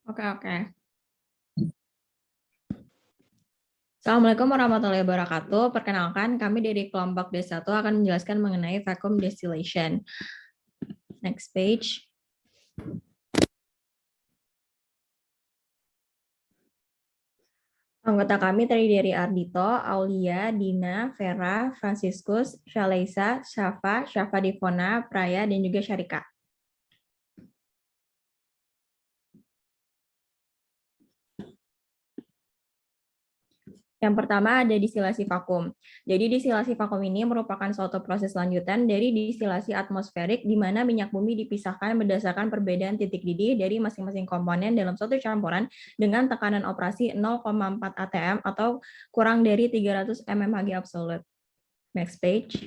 Oke. Assalamualaikum warahmatullahi wabarakatuh. Perkenalkan, kami dari kelompok D1 akan menjelaskan mengenai vacuum distillation. Next page. Anggota kami terdiri dari Ardito, Aulia, Dina, Vera, Franciscus, Shalaisa, Syafa Divona, Praya, dan juga Syarika. Yang pertama ada distilasi vakum. Jadi distilasi vakum ini merupakan suatu proses lanjutan dari distilasi atmosferik di mana minyak bumi dipisahkan berdasarkan perbedaan titik didih dari masing-masing komponen dalam suatu campuran dengan tekanan operasi 0,4 atm atau kurang dari 300 mmHg absolute. Next page.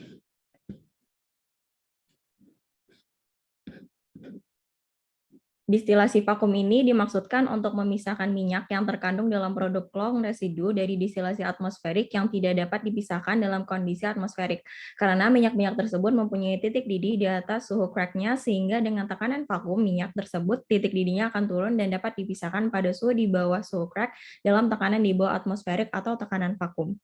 Distilasi vakum ini dimaksudkan untuk memisahkan minyak yang terkandung dalam produk long residu dari distilasi atmosferik yang tidak dapat dipisahkan dalam kondisi atmosferik, karena minyak-minyak tersebut mempunyai titik didih di atas suhu crack-nya, sehingga dengan tekanan vakum, minyak tersebut titik didihnya akan turun dan dapat dipisahkan pada suhu di bawah suhu crack dalam tekanan di bawah atmosferik atau tekanan vakum.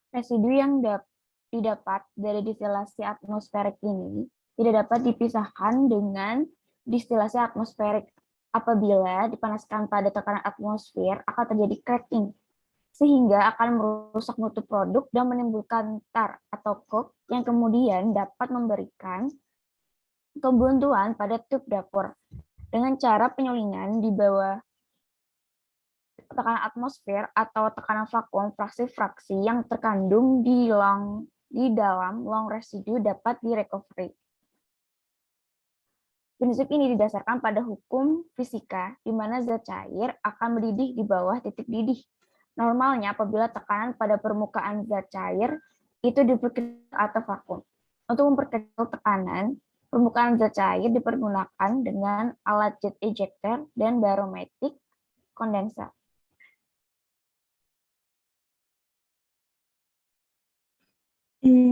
Residu yang didapat dari distilasi atmosferik ini tidak dapat dipisahkan dengan distilasi atmosferik. Apabila dipanaskan pada tekanan atmosfer, akan terjadi cracking, sehingga akan merusak mutu produk dan menimbulkan tar atau coke yang kemudian dapat memberikan kebuntuan pada tube dapur. Dengan cara penyulingan di bawah tekanan atmosfer atau tekanan vakuum, fraksi-fraksi yang terkandung di dalam long residu dapat direcovery. Prinsip ini didasarkan pada hukum fisika, di mana zat cair akan mendidih di bawah titik didih. Normalnya, apabila tekanan pada permukaan zat cair itu diperkecil atau vakum. Untuk memperkecil tekanan, permukaan zat cair dipergunakan dengan alat jet ejector dan barometric kondenser.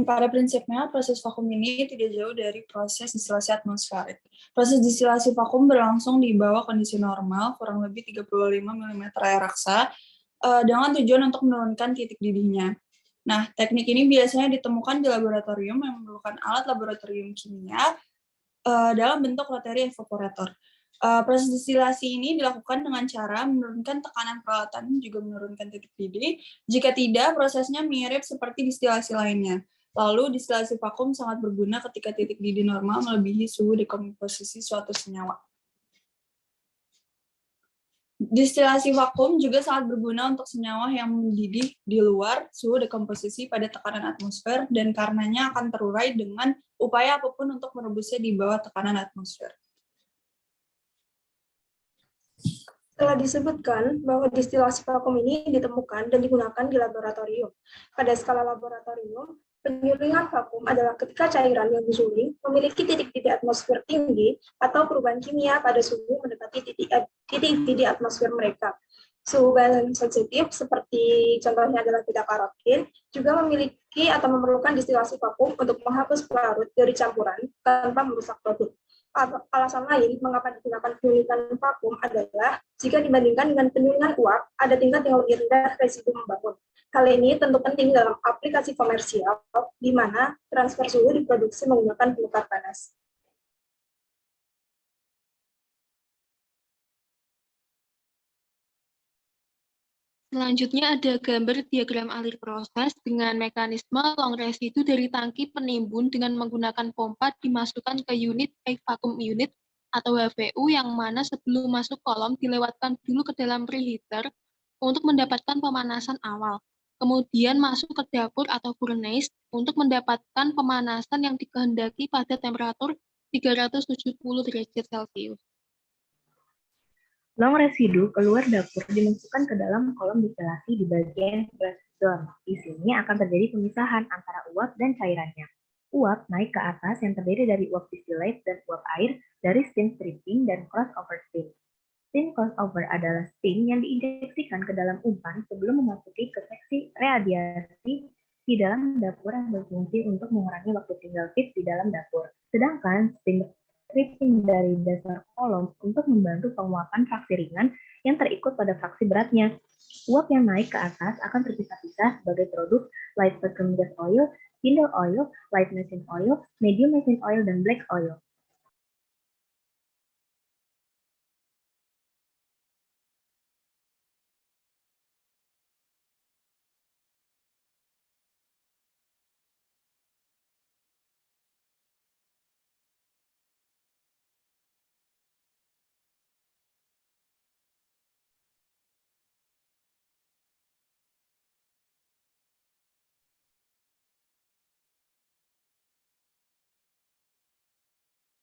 Pada prinsipnya, proses vakum ini tidak jauh dari proses distilasi atmosferik. Proses distilasi vakum berlangsung di bawah kondisi normal, kurang lebih 35 mm air raksa, dengan tujuan untuk menurunkan titik didihnya. Nah, teknik ini biasanya ditemukan di laboratorium yang memerlukan alat laboratorium kimia dalam bentuk rotary evaporator. Proses distilasi ini dilakukan dengan cara menurunkan tekanan peralatan, juga menurunkan titik didih. Jika tidak, prosesnya mirip seperti distilasi lainnya. Lalu, distilasi vakum sangat berguna ketika titik didih normal melebihi suhu dekomposisi suatu senyawa. Distilasi vakum juga sangat berguna untuk senyawa yang mendidih di luar suhu dekomposisi pada tekanan atmosfer dan karenanya akan terurai dengan upaya apapun untuk merebusnya di bawah tekanan atmosfer. Telah disebutkan bahwa distilasi vakum ini ditemukan dan digunakan di laboratorium. Pada skala laboratorium, penyulingan vakum adalah ketika cairan yang disuling memiliki titik didih atmosfer tinggi atau perubahan kimia pada suhu mendekati titik didih atmosfer mereka. Suhu bahan sensitif seperti contohnya adalah beta-karotin juga memiliki atau memerlukan distilasi vakum untuk menghapus pelarut dari campuran tanpa merusak produk. Alasan lain mengapa digunakan penyulingan vakum adalah jika dibandingkan dengan penyulingan uap, ada tingkat yang lebih rendah residu membangun. Hal ini tentu penting dalam aplikasi komersial, di mana transfer suhu diproduksi menggunakan penukar panas. Selanjutnya ada gambar diagram alir proses dengan mekanisme long residu dari tangki penimbun dengan menggunakan pompa dimasukkan ke unit high vacuum unit atau HVU yang mana sebelum masuk kolom dilewatkan dulu ke dalam preheater untuk mendapatkan pemanasan awal. Kemudian masuk ke dapur atau furnace untuk mendapatkan pemanasan yang dikehendaki pada temperatur 370 derajat Celcius. Long residu keluar dapur dimasukkan ke dalam kolom distilasi di bagian press zone. Di sini akan terjadi pemisahan antara uap dan cairannya. Uap naik ke atas yang terdiri dari uap distillate dan uap air dari steam stripping dan crossover steam. Steam crossover adalah steam yang diinjeksikan ke dalam umpan sebelum memasuki ke seksi radiasi di dalam dapur yang berfungsi untuk mengurangi waktu tinggal fit di dalam dapur. Sedangkan stripping dari dasar kolom untuk membantu penguapan fraksi ringan yang terikut pada fraksi beratnya. Uap yang naik ke atas akan terpisah-pisah sebagai produk light vacuum gas oil, spindle oil, light machine oil, medium machine oil, dan black oil.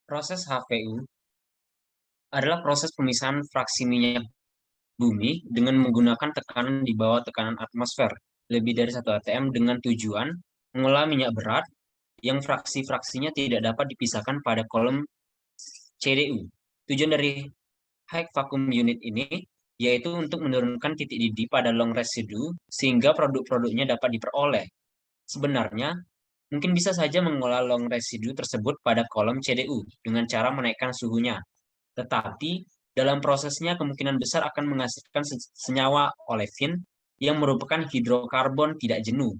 Proses HVU adalah proses pemisahan fraksi minyak bumi dengan menggunakan tekanan di bawah tekanan atmosfer lebih dari 1 atm dengan tujuan mengolah minyak berat yang fraksi-fraksinya tidak dapat dipisahkan pada kolom CDU. Tujuan dari high vacuum unit ini yaitu untuk menurunkan titik didih pada long residue sehingga produk-produknya dapat diperoleh. Sebenarnya, mungkin bisa saja mengolah long residue tersebut pada kolom CDU dengan cara menaikkan suhunya. Tetapi, dalam prosesnya kemungkinan besar akan menghasilkan senyawa olefin yang merupakan hidrokarbon tidak jenuh,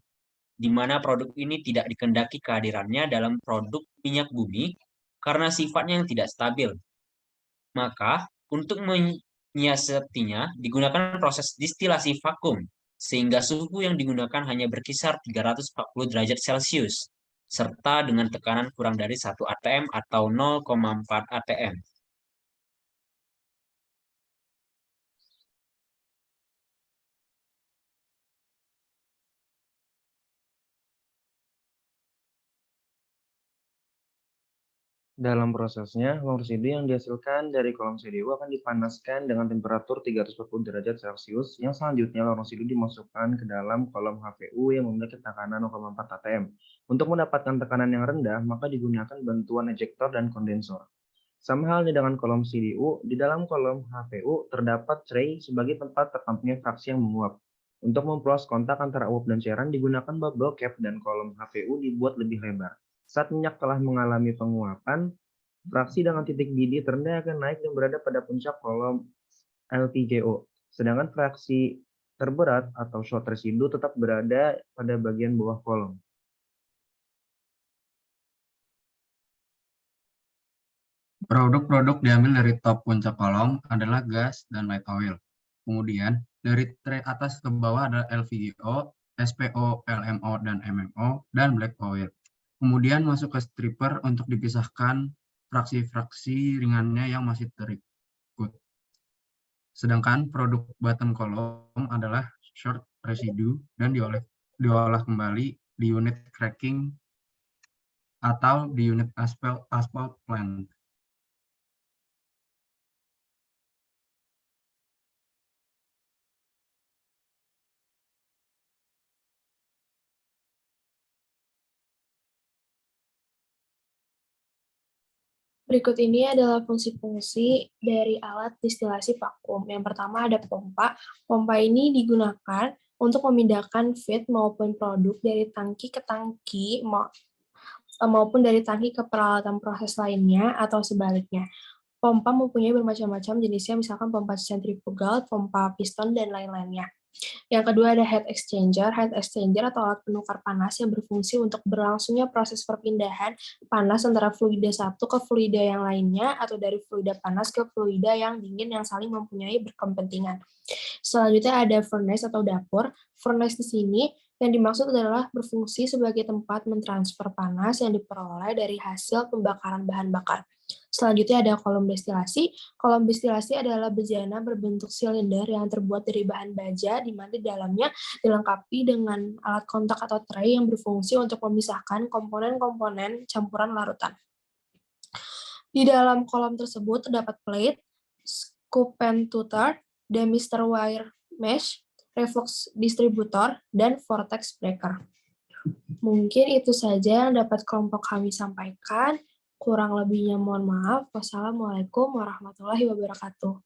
di mana produk ini tidak dikehendaki kehadirannya dalam produk minyak bumi karena sifatnya yang tidak stabil. Maka, untuk menyiasatinya digunakan proses distilasi vakum, sehingga suhu yang digunakan hanya berkisar 340 derajat Celcius, serta dengan tekanan kurang dari 1 atm atau 0,4 atm. Dalam prosesnya, long residu yang dihasilkan dari kolom CDU akan dipanaskan dengan temperatur 340 derajat Celcius, yang selanjutnya long residu dimasukkan ke dalam kolom HVU yang memiliki tekanan 0,4 atm. Untuk mendapatkan tekanan yang rendah, maka digunakan bantuan ejector dan kondensor. Sama halnya dengan kolom CDU, di dalam kolom HVU terdapat tray sebagai tempat tertampungnya fraksi yang menguap. Untuk memperluas kontak antara uap dan cairan digunakan bubble cap dan kolom HVU dibuat lebih lebar. Saat minyak telah mengalami penguapan, fraksi dengan titik didih terendah akan naik dan berada pada puncak kolom LTJO. Sedangkan fraksi terberat atau short residue tetap berada pada bagian bawah kolom. Produk-produk diambil dari top puncak kolom adalah gas dan light oil. Kemudian, dari tray atas ke bawah adalah LVGO, SPO, LMO, dan MMO, dan black oil. Kemudian masuk ke stripper untuk dipisahkan fraksi-fraksi ringannya yang masih terikut. Sedangkan produk bottom column adalah short residue dan diolah kembali di unit cracking atau di unit asphalt plant. Berikut ini adalah fungsi-fungsi dari alat distilasi vakum. Yang pertama ada pompa. Pompa ini digunakan untuk memindahkan feed maupun produk dari tangki ke tangki maupun dari tangki ke peralatan proses lainnya atau sebaliknya. Pompa mempunyai bermacam-macam jenisnya, misalkan pompa sentrifugal, pompa piston, dan lain-lainnya. Yang kedua ada heat exchanger. Heat exchanger atau alat penukar panas yang berfungsi untuk berlangsungnya proses perpindahan panas antara fluida satu ke fluida yang lainnya atau dari fluida panas ke fluida yang dingin yang saling mempunyai berkepentingan. Selanjutnya ada furnace atau dapur. Furnace di sini yang dimaksud adalah berfungsi sebagai tempat mentransfer panas yang diperoleh dari hasil pembakaran bahan bakar. Selanjutnya ada kolom destilasi. Kolom destilasi adalah bejana berbentuk silinder yang terbuat dari bahan baja, di mana di dalamnya dilengkapi dengan alat kontak atau tray yang berfungsi untuk memisahkan komponen-komponen campuran larutan. Di dalam kolom tersebut terdapat plate, scoop and tutor, demister wire mesh, reflux distributor, dan vortex breaker. Mungkin itu saja yang dapat kelompok kami sampaikan. Kurang lebihnya mohon maaf. Wassalamualaikum warahmatullahi wabarakatuh.